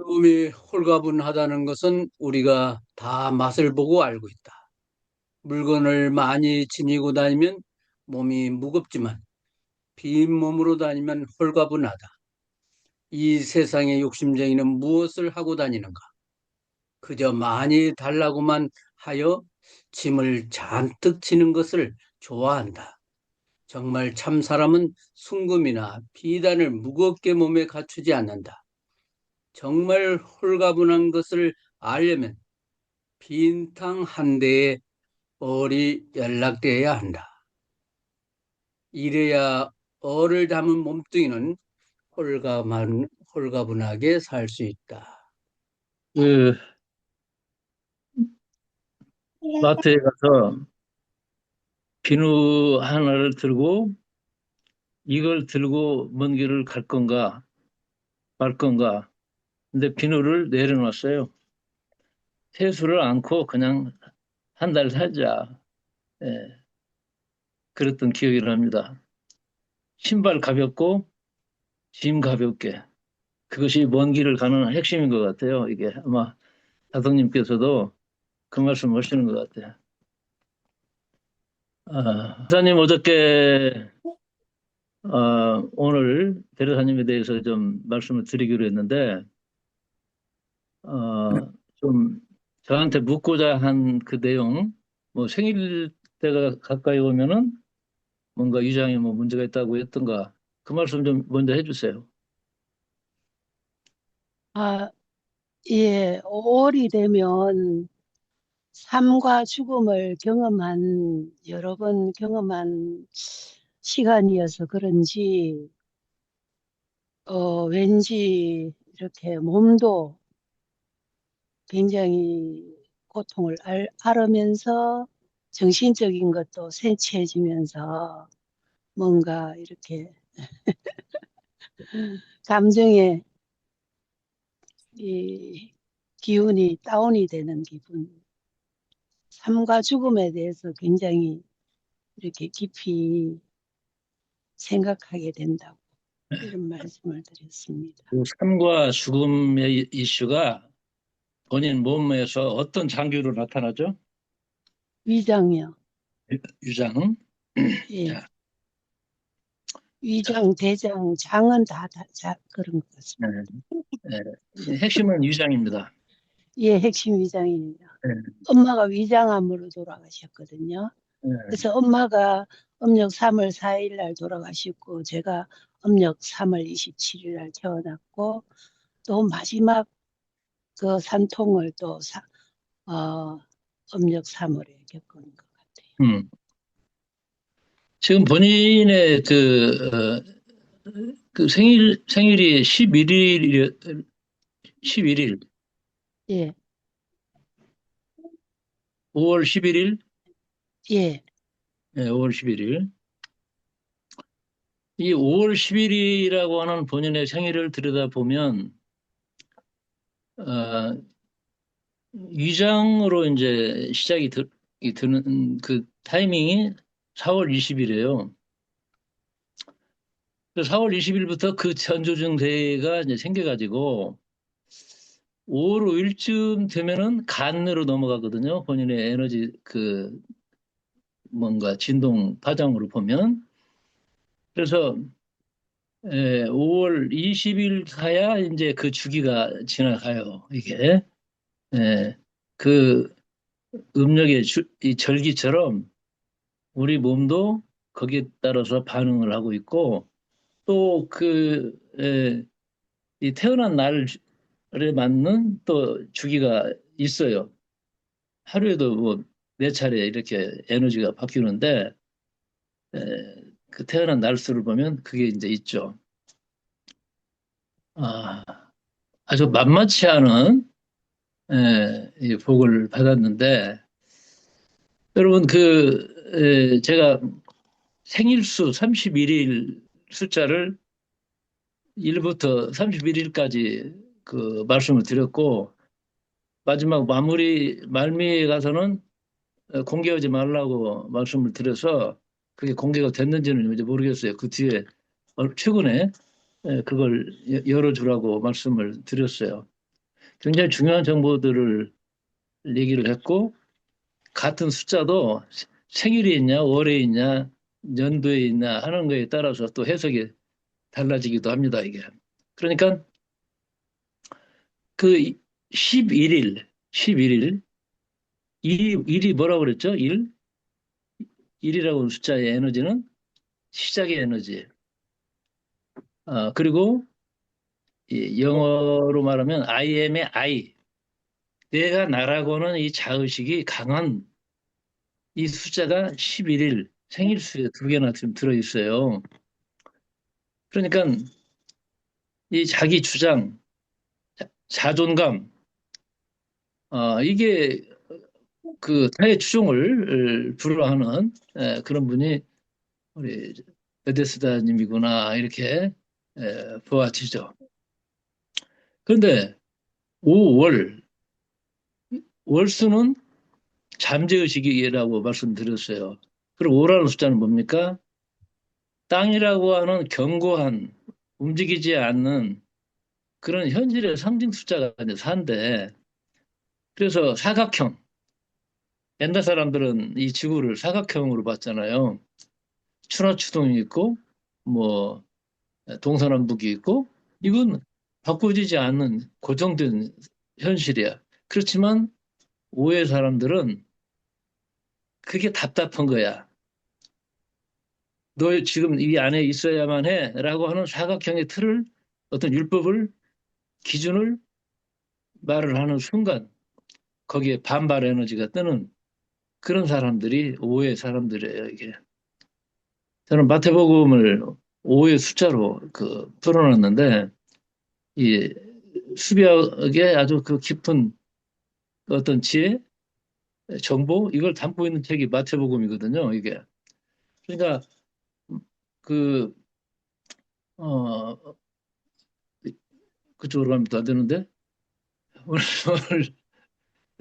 몸이 홀가분하다는 것은 우리가 다 맛을 보고 알고 있다. 물건을 많이 지니고 다니면 몸이 무겁지만 빈 몸으로 다니면 홀가분하다. 이 세상의 욕심쟁이는 무엇을 하고 다니는가? 그저 많이 달라고만 하여 짐을 잔뜩 지는 것을 좋아한다. 정말 참 사람은 순금이나 비단을 무겁게 몸에 갖추지 않는다. 정말 홀가분한 것을 알려면 빈탕 한 대에 얼이 연락되어야 한다. 이래야 얼을 담은 몸뚱이는 홀가분하게 살 수 있다. 그 마트에 가서 비누 하나를 들고 이걸 들고 먼 길을 갈 건가 말 건가. 근데 비누를 내려놨어요. 세수를 않고 그냥 한 달 살자. 예, 그랬던 기억이 납니다. 신발 가볍고 짐 가볍게. 그것이 먼 길을 가는 핵심인 것 같아요. 이게 아마 다성님께서도 그 말씀 하시는 것 같아요. 사님 어저께 오늘 대리사님에 대해서 좀 말씀을 드리기로 했는데 좀 저한테 묻고자 한 그 내용, 뭐 생일 때가 가까이 오면은 뭔가 위장에 뭐 문제가 있다고 했던가 그 말씀 좀 먼저 해주세요. 아, 예, 5월이 되면 삶과 죽음을 여러 번 경험한 시간이어서 그런지, 왠지 이렇게 몸도 굉장히 고통을 앓으면서 정신적인 것도 세치해지면서 뭔가 이렇게 감정의 이 기운이 다운이 되는 기분. 삶과 죽음에 대해서 굉장히 이렇게 깊이 생각하게 된다고 이런 말씀을 드렸습니다. 그 삶과 죽음의 이슈가 본인 몸에서 어떤 장기로 나타나죠? 위장이요. 위장. 예. 자, 자, 위장, 대장, 장은 그런 것 네, 같습니다. 네. 핵심은 위장입니다. 예, 핵심 위장입니다. 네, 엄마가 위장암으로 돌아가셨거든요. 네. 그래서 엄마가 음력 3월 4일 날 돌아가셨고, 제가 음력 3월 27일 날 태어났고, 또 마지막 그 산통을 어, 음력 3월에 겪은 것 같아요. 음. 지금 본인의 그 생일이 11일, 예, 5월 11일? 예, 네, 5월 11일. 이 5월 10일이라고 하는 본인의 생일을 들여다보면, 어, 위장으로 이제 이 드는 그 타이밍이 4월 20일이에요. 4월 20일부터 그 전조증세가 이제 생겨가지고 5월 5일쯤 되면은 간으로 넘어가거든요. 본인의 에너지 뭔가 진동 파장으로 보면. 그래서 5월 20일 가야 이제 그 주기가 지나가요. 이게. 예, 그 음력의 이 절기처럼 우리 몸도 거기에 따라서 반응을 하고 있고 또 이 태어난 날에 맞는 또 주기가 있어요. 하루에도 뭐 네 차례 이렇게 에너지가 바뀌는데 에, 그 태어난 날수를 보면 그게 이제 있죠. 아, 아주 만만치 않은 이 복을 받았는데 여러분 제가 생일수 31일 숫자를 1부터 31일까지 그 말씀을 드렸고 마지막 말미에 가서는 공개하지 말라고 말씀을 드려서 그게 공개가 됐는지는 이제 모르겠어요. 그 뒤에 최근에 그걸 열어주라고 말씀을 드렸어요. 굉장히 중요한 정보들을 얘기를 했고, 같은 숫자도 생일이 있냐, 월에 있냐, 연도에 있냐 하는 거에 따라서 또 해석이 달라지기도 합니다, 이게. 그러니까 그 11일, 일이 뭐라고 그랬죠? 일이라고 하는 숫자의 에너지는 시작의 에너지. 그리고 이 영어로 말하면 I am의 I. 내가 나라고 하는 이 자의식이 강한 이 숫자가 11일 생일수에 두 개나 지금 들어있어요. 그러니까 이 자기 주장, 자존감, 이게 그 타의 추종을 불허하는 그런 분이 우리 베데스다님이구나 이렇게 보아지죠. 그런데 5월 월수는 잠재의식이라고 말씀드렸어요. 그리고 5라는 숫자는 뭡니까? 땅이라고 하는 견고한 움직이지 않는 그런 현실의 상징 숫자가 이제 4인데 그래서 사각형. 옛날 사람들은 이 지구를 사각형으로 봤잖아요. 추나추동이 있고 뭐 동서남북이 있고 이건 바꾸지지 않는 고정된 현실이야. 그렇지만 오해 사람들은 그게 답답한 거야. 너 지금 이 안에 있어야만 해라고 하는 사각형의 틀을 어떤 율법을 기준을 말을 하는 순간 거기에 반발 에너지가 뜨는 그런 사람들이 오해 사람들이에요, 이게. 저는 마태복음을 오해 숫자로 풀어놨는데 이 수비학의 아주 그 깊은 어떤 지혜, 정보 이걸 담고 있는 책이 마태복음이거든요, 이게. 그러니까 그 어, 그쪽으로 가면 또 안 되는데 오늘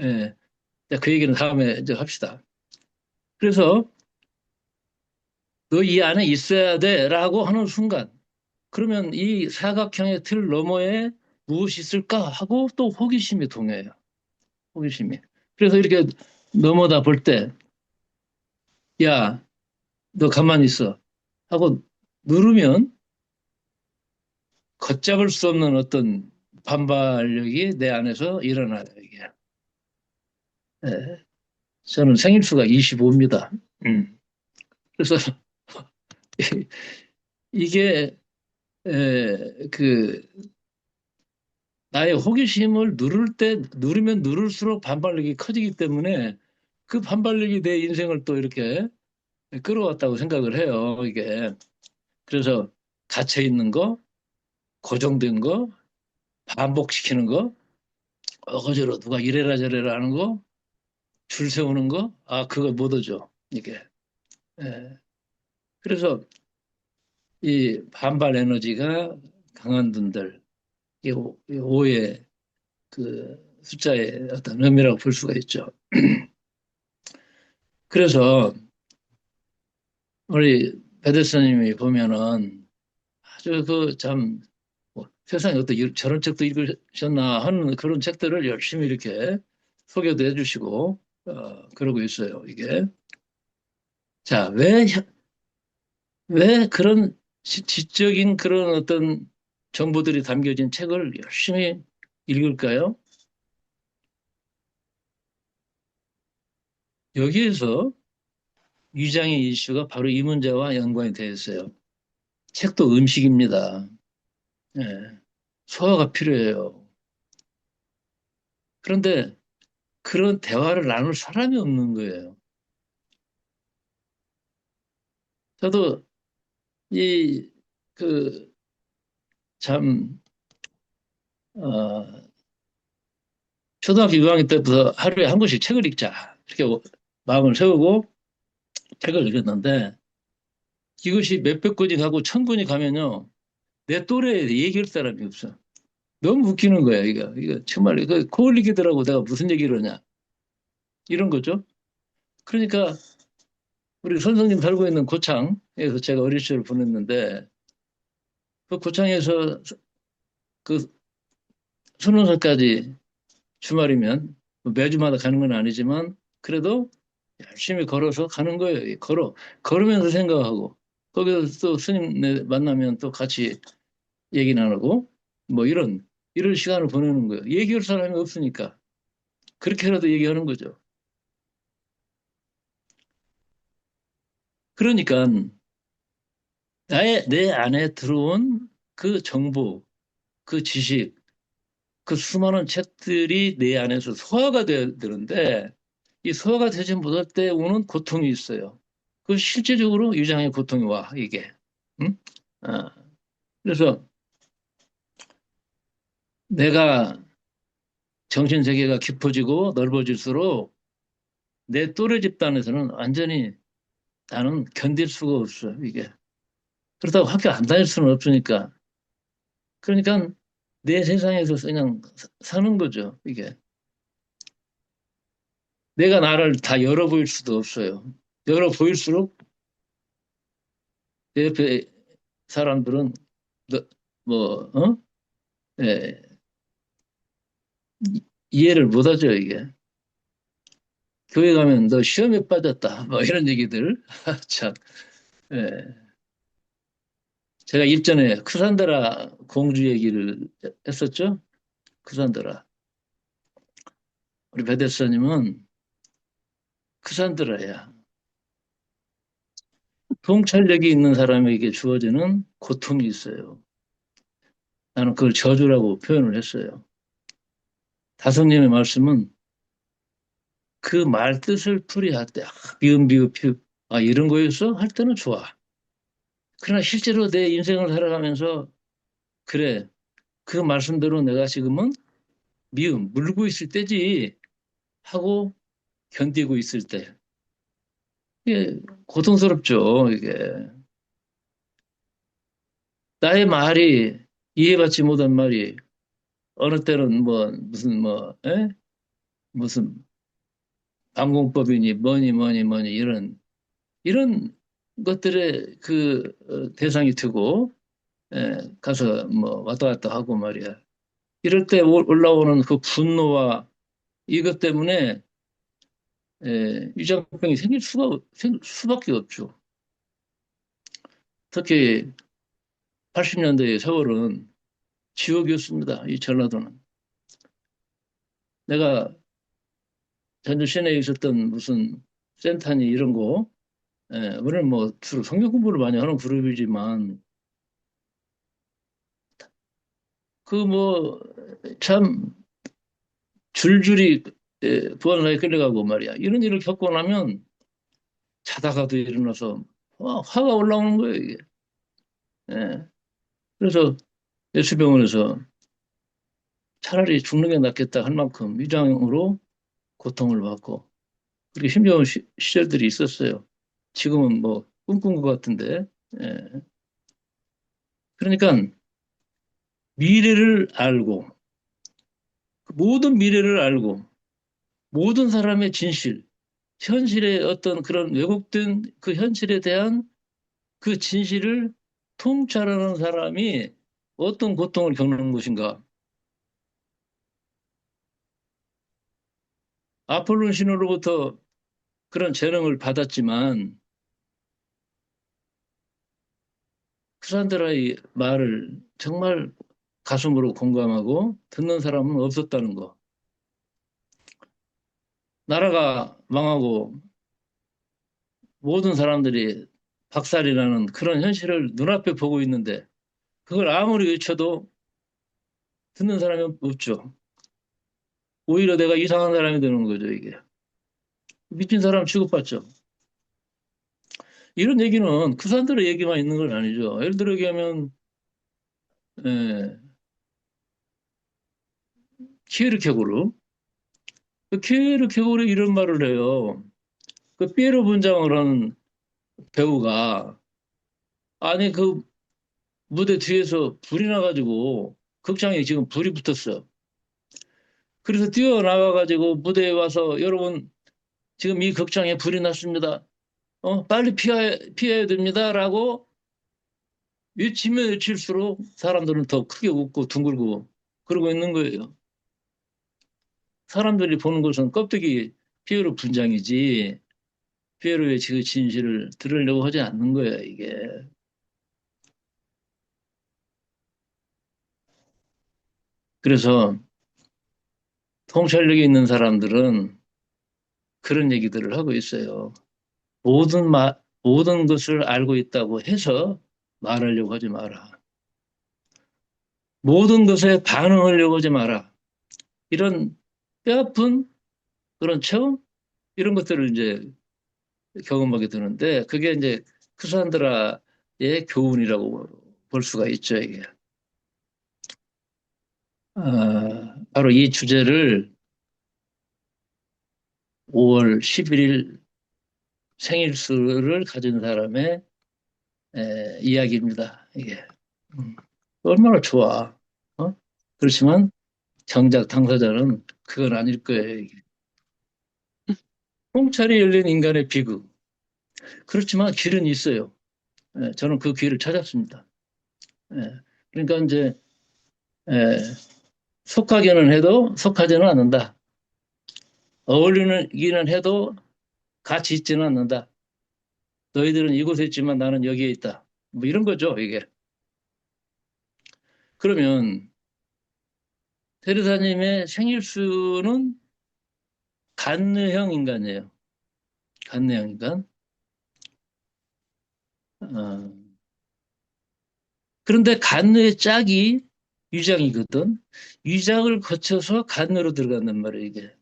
예, 그 얘기는 다음에 이제 합시다. 그래서 너 이 안에 있어야 돼라고 하는 순간 그러면 이 사각형의 틀 너머에 무엇이 있을까 하고 또 호기심이 동해요. 호기심이. 그래서 이렇게 넘어다 볼 때, 야, 너 가만히 있어. 하고 누르면 걷잡을 수 없는 어떤 반발력이 내 안에서 일어나요, 이게. 예, 저는 생일수가 25입니다. 그래서 이게 그 나의 호기심을 누르면 누를수록 반발력이 커지기 때문에 그 반발력이 내 인생을 또 이렇게 끌어왔다고 생각을 해요, 이게. 그래서 갇혀 있는 거, 고정된 거, 반복시키는 거, 어거지로 누가 이래라 저래라 하는 거, 줄 세우는 거, 그거 못 얻죠, 이게. 예. 그래서 이 반발 에너지가 강한 분들, 이 오의 그 숫자의 어떤 의미라고 볼 수가 있죠. 그래서 우리 베데스님이 보면은 아주 참 세상에 어떤 저런 책도 읽으셨나 하는 그런 책들을 열심히 이렇게 소개도 해주시고 그러고 있어요. 이게 자, 왜 그런 지적인 그런 어떤 정보들이 담겨진 책을 열심히 읽을까요? 여기에서 위장의 이슈가 바로 이 문제와 연관이 되어 있어요. 책도 음식입니다. 예, 소화가 필요해요. 그런데 그런 대화를 나눌 사람이 없는 거예요. 저도 이, 그, 참, 어, 초등학교 6학년 때부터 하루에 한 권씩 책을 읽자. 이렇게 마음을 세우고 책을 읽었는데 이것이 몇백 권이 가고 천 권이 가면요. 내 또래에 얘기할 사람이 없어. 너무 웃기는 거야, 이거 정말, 코올리기들하고 내가 무슨 얘기를 하냐. 이런 거죠. 그러니까 우리 선생님 살고 있는 고창에서 제가 어릴 시절을 보냈는데 그 고창에서 그 20살까지 주말이면 뭐 매주마다 가는 건 아니지만 그래도 열심히 걸어서 가는 거예요. 걸으면서 생각하고 거기서 또 스님 만나면 또 같이 얘기 나누고 뭐 이런 시간을 보내는 거예요. 얘기할 사람이 없으니까 그렇게라도 얘기하는 거죠. 그러니까 내 안에 들어온 그 정보, 그 지식, 그 수많은 책들이 내 안에서 소화가 돼야 되는데 이 소화가 되지 못할 때 오는 고통이 있어요. 그 실제적으로 위장의 고통이 와, 이게. 응? 아, 그래서 내가 정신 세계가 깊어지고 넓어질수록 내 또래 집단에서는 완전히 나는 견딜 수가 없어, 이게. 그렇다고 학교 안 다닐 수는 없으니까. 그러니까 내 세상에서 그냥 사는 거죠, 이게. 내가 나를 다 열어 보일 수도 없어요. 열어 보일수록 내 옆에 사람들은 뭐, 예, 이해를 못 하죠, 이게. 교회 가면 너 시험에 빠졌다. 뭐 이런 얘기들. 참. 예. 제가 일전에 크산드라 공주 얘기를 했었죠. 크산드라. 우리 베데스님은 크산드라야. 통찰력이 있는 사람에게 주어지는 고통이 있어요. 나는 그걸 저주라고 표현을 했어요. 다성님의 말씀은 그 말 뜻을 풀이할 때, 미음, 비읍, 피읍, 이런 거였어? 할 때는 좋아. 그러나 실제로 내 인생을 살아가면서, 그래, 그 말씀대로 내가 지금은 미음, 물고 있을 때지 하고 견디고 있을 때. 이게 고통스럽죠, 이게. 나의 말이, 이해받지 못한 말이, 어느 때는 무슨 방공법이니 뭐니 이런 것들의 대상이 되고, 가서 뭐 왔다 갔다 하고 말이야. 이럴 때 올라오는 그 분노와 이것 때문에 위장병이 생길 수밖에 없죠. 특히 80년대의 세월은 지옥이었습니다. 이 전라도는. 내가 전주 시내에 있었던 무슨 센터니 이런 거, 우리는 뭐 주로 성경 공부를 많이 하는 그룹이지만 그 뭐 참 줄줄이 부안사에 끌려가고 말이야. 이런 일을 겪고 나면 자다가도 일어나서 화가 올라오는 거예요, 이게. 예. 그래서 예수병원에서 차라리 죽는 게 낫겠다 할 만큼 위장으로 고통을 받고 그렇게 힘겨운 시절들이 있었어요. 지금은 뭐 꿈꾼 것 같은데. 예. 그러니까 미래를 알고 그 모든 미래를 알고 모든 사람의 진실, 현실의 어떤 그런 왜곡된 그 현실에 대한 그 진실을 통찰하는 사람이 어떤 고통을 겪는 것인가. 아폴론 신호로부터 그런 재능을 받았지만 그 사람들의 말을 정말 가슴으로 공감하고 듣는 사람은 없었다는 거. 나라가 망하고 모든 사람들이 박살이 나는 그런 현실을 눈앞에 보고 있는데 그걸 아무리 외쳐도 듣는 사람이 없죠. 오히려 내가 이상한 사람이 되는 거죠, 이게. 미친 사람 취급받죠. 이런 얘기는 그 사람들의 얘기만 있는 건 아니죠. 예를 들어 얘기하면 예, 키에르케고르. 그 키에르케고르 이런 말을 해요. 그 피에로 분장을 하는 배우가 아니 그 무대 뒤에서 불이 나가지고 극장에 지금 불이 붙었어. 그래서 뛰어나와가지고 무대에 와서 여러분 지금 이 극장에 불이 났습니다. 빨리 피해야 됩니다라고 외치면 외칠수록 사람들은 더 크게 웃고 둥글고 그러고 있는 거예요. 사람들이 보는 것은 껍데기 피에로 분장이지 피에로의 그 진실을 들으려고 하지 않는 거예요, 이게. 그래서 통찰력이 있는 사람들은 그런 얘기들을 하고 있어요. 모든 것을 알고 있다고 해서 말하려고 하지 마라. 모든 것에 반응하려고 하지 마라. 이런 뼈아픈 그런 체험? 이런 것들을 이제 경험하게 되는데, 그게 이제 크산드라의 교훈이라고 볼 수가 있죠, 이게. 바로 이 주제를 5월 11일 생일수를 가진 사람의 이야기입니다, 이게. 음, 얼마나 좋아. 어? 그렇지만 정작 당사자는 그건 아닐 거예요, 이게. 통찰이 열린 인간의 비극. 그렇지만 길은 있어요. 저는 그 길을 찾았습니다. 그러니까 이제 에, 속하기는 해도 속하지는 않는다. 어울리기는 해도 같이 있지는 않는다. 너희들은 이곳에 있지만 나는 여기에 있다. 뭐 이런 거죠, 이게. 그러면 테레사님의 생일수는 간느형 인간이에요. 간느형 인간. 어, 그런데 간느의 짝이 위장이거든. 위장을 거쳐서 간느로 들어간단 말이에요, 이게.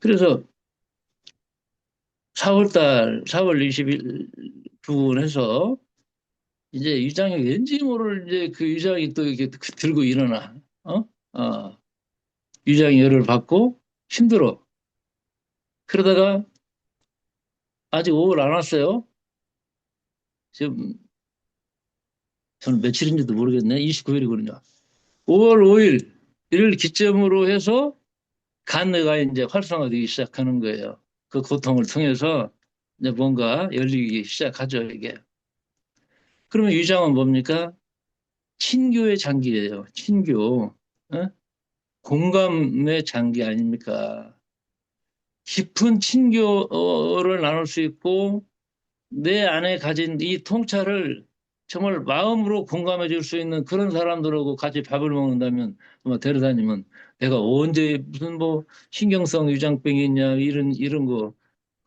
그래서 4월 20일 부근해서 이제 위장이 왠지 모를 이제 그 위장이 또 이렇게 들고 일어나. 어? 위장이 열을 받고 힘들어. 그러다가 아직 5월 안 왔어요. 지금 저는 며칠인지도 모르겠네. 29일이거든요. 5월 5일을 기점으로 해서 간뇌가 이제 활성화되기 시작하는 거예요. 그 고통을 통해서 이제 뭔가 열리기 시작하죠, 이게. 그러면 위장은 뭡니까? 친교의 장기예요. 친교. 어? 공감의 장기 아닙니까? 깊은 친교를 나눌 수 있고 내 안에 가진 이 통찰을 정말 마음으로 공감해 줄 수 있는 그런 사람들하고 같이 밥을 먹는다면 아마 데려다니면 내가 언제 무슨 뭐 신경성 위장병이 있냐 이런 거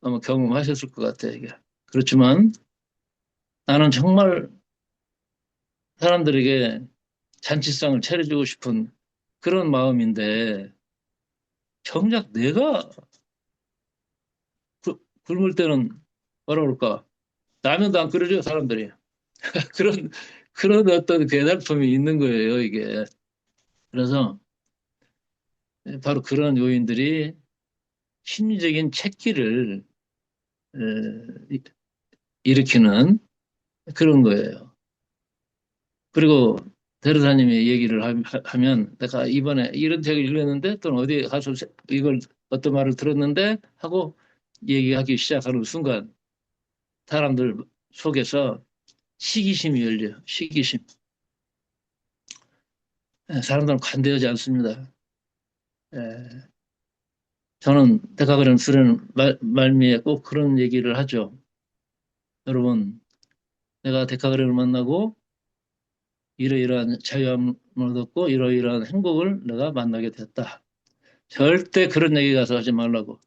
아마 경험하셨을 것 같아요. 이게. 그렇지만 나는 정말 사람들에게 잔치상을 차려주고 싶은 그런 마음인데 정작 내가 굶을 때는 뭐라 그럴까? 라면도 안 끓여줘, 사람들이. 그런, 그런 어떤 배달품이 있는 거예요, 이게. 그래서 바로 그런 요인들이 심리적인 채기를 에, 일으키는 그런 거예요. 그리고 대르사님이 얘기를 하면 내가 이번에 이런 책을 읽었는데 또는 어디에 가서 이걸 어떤 말을 들었는데 하고 얘기하기 시작하는 순간 사람들 속에서 시기심이 열려요. 시기심. 사람들은 관대하지 않습니다. 에, 저는 데카그램 수련 말미에 꼭 그런 얘기를 하죠. 여러분, 내가 데카그램을 만나고 이러이러한 자유함을 얻었고 이러이러한 행복을 내가 만나게 됐다. 절대 그런 얘기 가서 하지 말라고.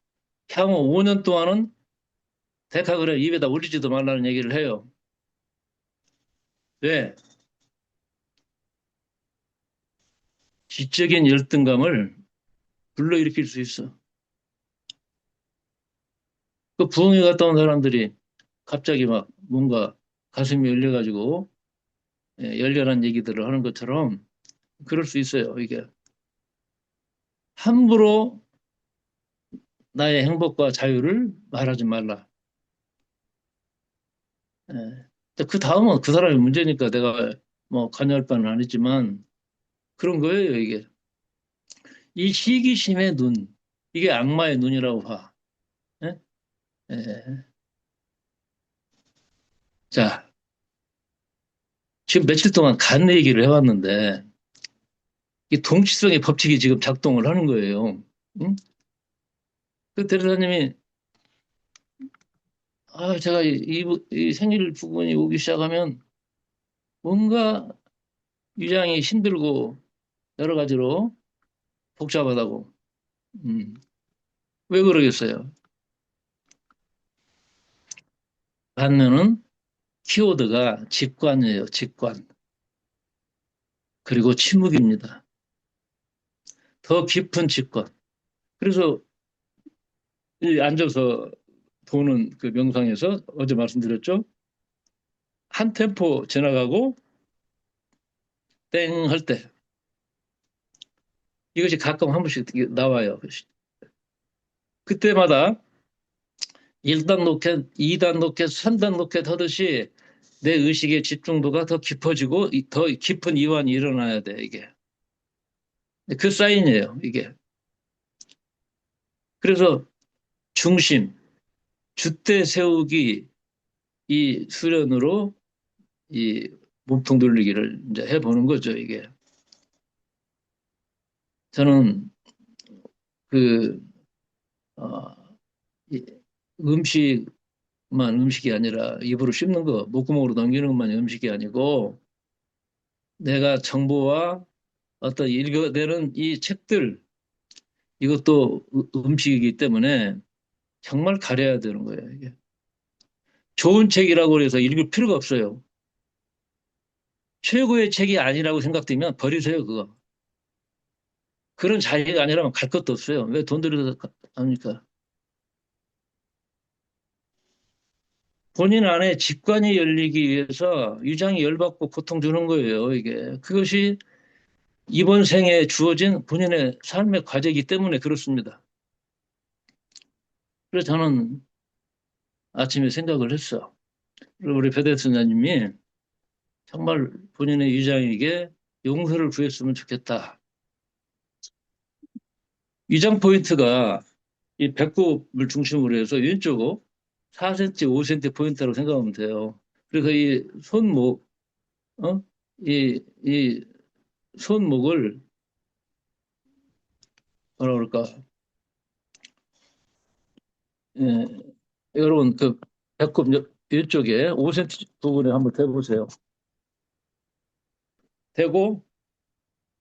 향후 5년 동안은 데카그램 입에다 올리지도 말라는 얘기를 해요. 왜? 지적인 열등감을 불러일으킬 수 있어. 그 부흥회 갔다 온 사람들이 갑자기 막 뭔가 가슴이 열려가지고 열렬한 얘기들을 하는 것처럼 그럴 수 있어요, 이게. 함부로 나의 행복과 자유를 말하지 말라. 그 다음은 그 사람의 문제니까 내가 뭐 관여할 바는 아니지만 그런 거예요, 이게. 이 시기심의 눈, 이게 악마의 눈이라고 봐. 예? 예. 자, 지금 며칠 동안 간 얘기를 해왔는데 이 동치성의 법칙이 지금 작동을 하는 거예요. 응? 그 대리사님이 제가 이 생일 부분이 오기 시작하면 뭔가 위장이 힘들고 여러 가지로 복잡하다고. 음. 왜 그러겠어요? 반면은 키워드가 직관이에요, 직관. 그리고 침묵입니다. 더 깊은 직관. 그래서 이 앉아서 보는 그 명상에서 어제 말씀드렸죠? 한 템포 지나가고 땡 할 때 이것이 가끔 한 번씩 나와요. 그때마다 1단 로켓, 2단 로켓, 3단 로켓 하듯이 내 의식의 집중도가 더 깊어지고 더 깊은 이완이 일어나야 돼, 이게. 그 사인이에요, 이게. 그래서 중심, 줏대 세우기 이 수련으로 이 몸통 돌리기를 이제 해보는 거죠, 이게. 저는 그, 어, 이 음식만 음식이 아니라 입으로 씹는 거, 목구멍으로 넘기는 것만이 음식이 아니고 내가 정보와 어떤 읽어내는 이 책들, 이것도 음식이기 때문에 정말 가려야 되는 거예요, 이게. 좋은 책이라고 해서 읽을 필요가 없어요. 최고의 책이 아니라고 생각되면 버리세요, 그거. 그런 자리가 아니라면 갈 것도 없어요. 왜 돈 들여서 합니까? 본인 안에 직관이 열리기 위해서 위장이 열받고 고통 주는 거예요, 이게. 그것이 이번 생에 주어진 본인의 삶의 과제이기 때문에 그렇습니다. 그래서 저는 아침에 생각을 했어. 우리 배대선자님이 정말 본인의 위장에게 용서를 구했으면 좋겠다. 위장 포인트가 이 배꼽을 중심으로 해서 왼쪽으로 4cm, 5cm 포인트라고 생각하면 돼요. 그래서 이 손목, 어? 이 손목을, 뭐라 그럴까, 예, 여러분, 그 배꼽 왼쪽에 5cm 부분에 한번 대보세요. 대고,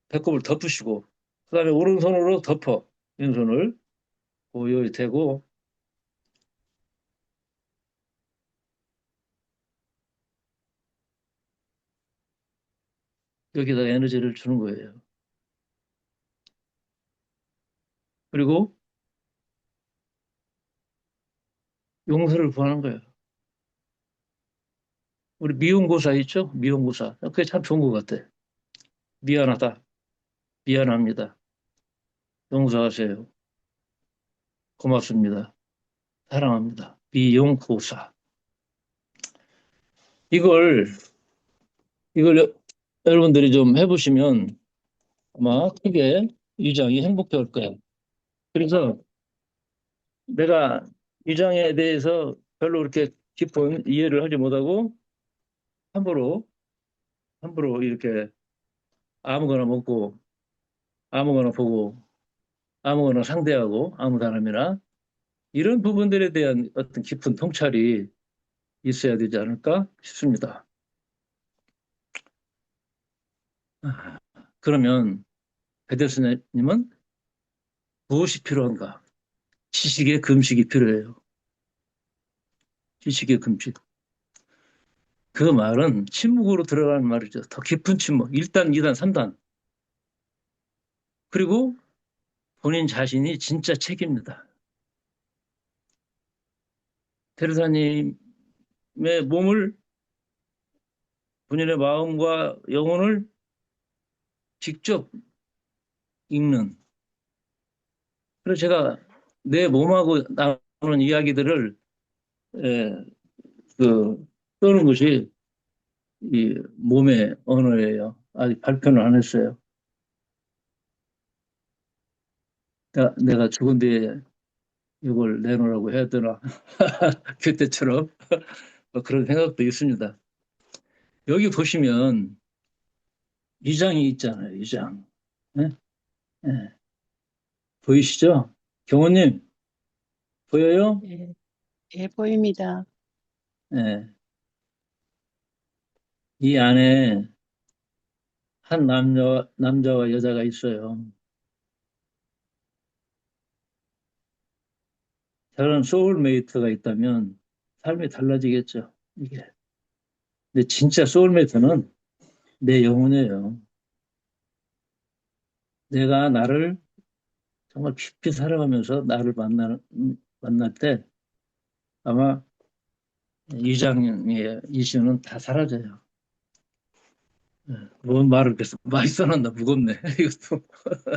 배꼽을 덮으시고, 그 다음에 오른손으로 덮어. 왼손을 고요히 대고, 여기다 에너지를 주는 거예요. 그리고 용서를 구하는 거예요. 우리 미용고사 있죠? 미용고사. 그게 참 좋은 것 같아. 미안하다. 미안합니다. 용서하세요. 고맙습니다. 사랑합니다. 미용고사. 이걸, 여러분들이 좀 해보시면 아마 크게 위장이 행복해 할 거예요. 그래서 내가 위장에 대해서 별로 그렇게 깊은 이해를 하지 못하고 함부로, 함부로 이렇게 아무거나 먹고 아무거나 보고 아무거나 상대하고 아무 사람이나 이런 부분들에 대한 어떤 깊은 통찰이 있어야 되지 않을까 싶습니다. 그러면 배대수님은 무엇이 필요한가? 지식의 금식이 필요해요. 지식의 금식. 그 말은 침묵으로 들어가는 말이죠. 더 깊은 침묵. 1단, 2단, 3단. 그리고 본인 자신이 진짜 책입니다. 테레사님의 몸을, 본인의 마음과 영혼을 직접 읽는. 그래서 제가 내 몸하고 나누는 이야기들을 에, 써는 것이 이 몸의 언어예요. 아직 발표는 안 했어요. 내가 죽은 뒤에 이걸 내놓으라고 해야 되나? 그때처럼 그런 생각도 있습니다. 여기 보시면 위장이 있잖아요. 위장. 네? 네. 보이시죠? 경호님, 보여요? 예, 예, 보입니다. 네. 이 안에 한 남자와 여자가 있어요. 저런 소울메이트가 있다면 삶이 달라지겠죠, 이게. 근데 진짜 소울메이트는 내 영혼이에요. 내가 나를 정말 깊이 살아가면서 나를 만날 때 아마 이장의 이슈는 다 사라져요. 뭔 말을 계속 많이 써놨나 무겁네, 이것도.